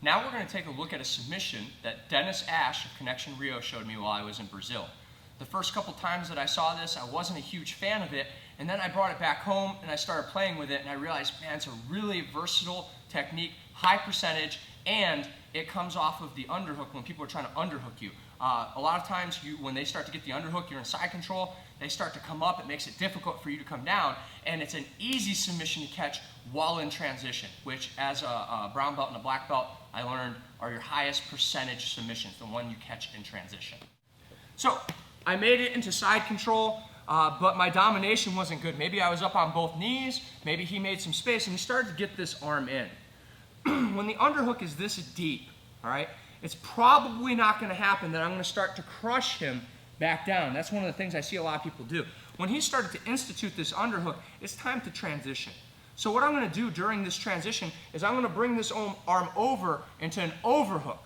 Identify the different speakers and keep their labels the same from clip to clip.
Speaker 1: Now we're going to take a look at a submission that Dennis Ashe of Connectionrio showed me while I was in Brazil. The first couple times that I saw this, I wasn't a huge fan of it, and then I brought it back home and I started playing with it, and I realized, man, it's a really versatile technique, high percentage, and it comes off of the underhook when people are trying to underhook you. A lot of times when they start to get the underhook, you're in side control, they start to come up, it makes it difficult for you to come down, and it's an easy submission to catch while in transition, which as a brown belt and a black belt, I learned are your highest percentage submissions, the one you catch in transition. So I made it into side control, but my domination wasn't good. Maybe I was up on both knees, maybe he made some space, and he started to get this arm in. When the underhook is this deep, all right, it's probably not going to happen that I'm going to start to crush him back down. That's one of the things I see a lot of people do. When he started to institute this underhook, it's time to transition. So what I'm going to do during this transition is I'm going to bring this arm over into an overhook.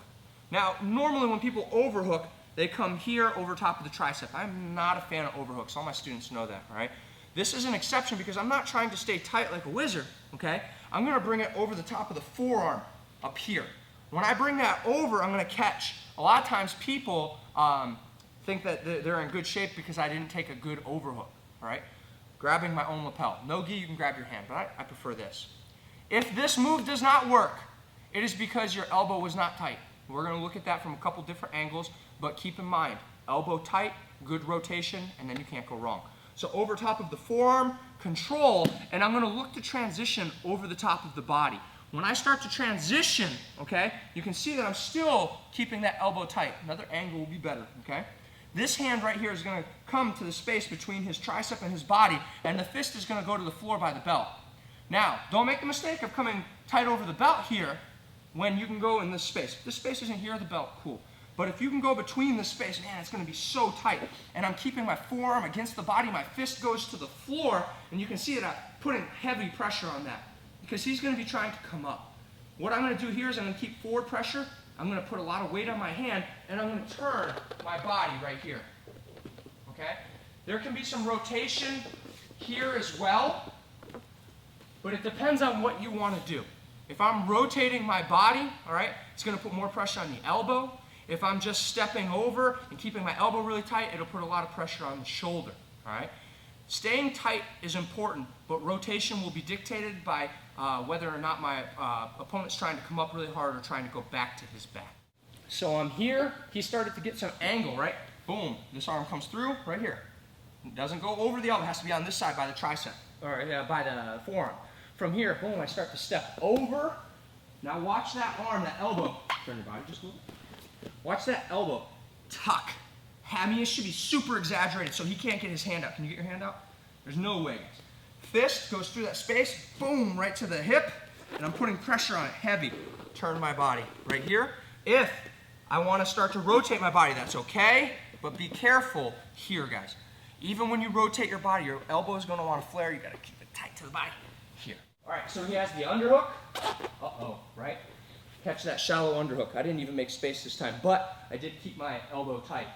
Speaker 1: Now, normally when people overhook, they come here over top of the tricep. I'm not a fan of overhooks. All my students know that, all right? This is an exception because I'm not trying to stay tight like a wizard, okay? I'm going to bring it over the top of the forearm up here. When I bring that over, I'm going to catch. A lot of times people think that they're in good shape because I didn't take a good overhook, all right? Grabbing my own lapel. No gi, you can grab your hand, but I prefer this. If this move does not work, it is because your elbow was not tight. We're going to look at that from a couple different angles, but keep in mind, elbow tight, good rotation, and then you can't go wrong. So over top of the forearm, control, and I'm going to look to transition over the top of the body. When I start to transition, okay, you can see that I'm still keeping that elbow tight. Another angle will be better, okay? This hand right here is going to come to the space between his tricep and his body, and the fist is going to go to the floor by the belt. Now, don't make the mistake of coming tight over the belt here when you can go in this space. If this space isn't here, the belt, cool. But if you can go between this space, man, it's going to be so tight. And I'm keeping my forearm against the body, my fist goes to the floor, and you can see that I'm putting heavy pressure on that because he's going to be trying to come up. What I'm going to do here is I'm going to keep forward pressure. I'm going to put a lot of weight on my hand, and I'm going to turn my body right here, okay? There can be some rotation here as well, but it depends on what you want to do. If I'm rotating my body, all right, it's going to put more pressure on the elbow. If I'm just stepping over and keeping my elbow really tight, it'll put a lot of pressure on the shoulder, all right? Staying tight is important, but rotation will be dictated by whether or not my opponent's trying to come up really hard or trying to go back to his back. So I'm here, he started to get some angle, right? Boom, this arm comes through right here. It doesn't go over the elbow, it has to be on this side by the tricep, or by the forearm. From here, boom, I start to step over. Now watch that arm, that elbow. Turn your body just a little. Watch that elbow tuck. I mean, it should be super exaggerated so he can't get his hand out. Can you get your hand out? There's no way, guys. Fist goes through that space, boom, right to the hip, and I'm putting pressure on it, heavy. Turn my body right here. If I want to start to rotate my body, that's okay, but be careful here, guys. Even when you rotate your body, your elbow is going to want to flare. You got to keep it tight to the body. Here. All right, so he has the underhook. Uh-oh, right? Catch that shallow underhook. I didn't even make space this time, but I did keep my elbow tight.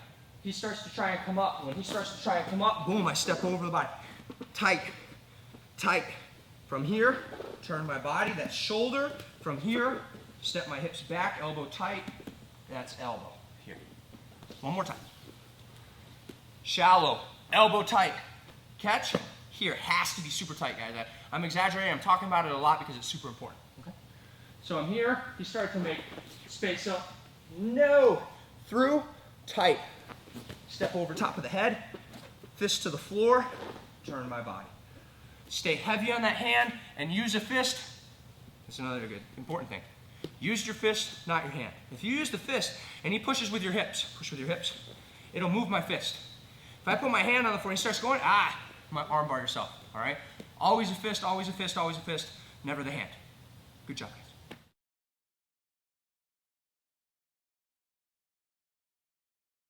Speaker 1: He starts to try and come up. When he starts to try and come up, boom, I step over the body. Tight, tight. From here, turn my body, that's shoulder. From here, step my hips back, elbow tight. That's elbow, here. One more time. Shallow, elbow tight. Catch, here, has to be super tight, guys. I'm exaggerating, I'm talking about it a lot because it's super important, okay? So I'm here, he started to make space up. No, through, tight. Step over top of the head, fist to the floor, turn my body. Stay heavy on that hand and use a fist. That's another good, important thing. Use your fist, not your hand. If you use the fist and he pushes with your hips, push with your hips, it'll move my fist. If I put my hand on the floor and he starts going, my arm bar yourself, all right? Always a fist, always a fist, always a fist, never the hand. Good job, guys.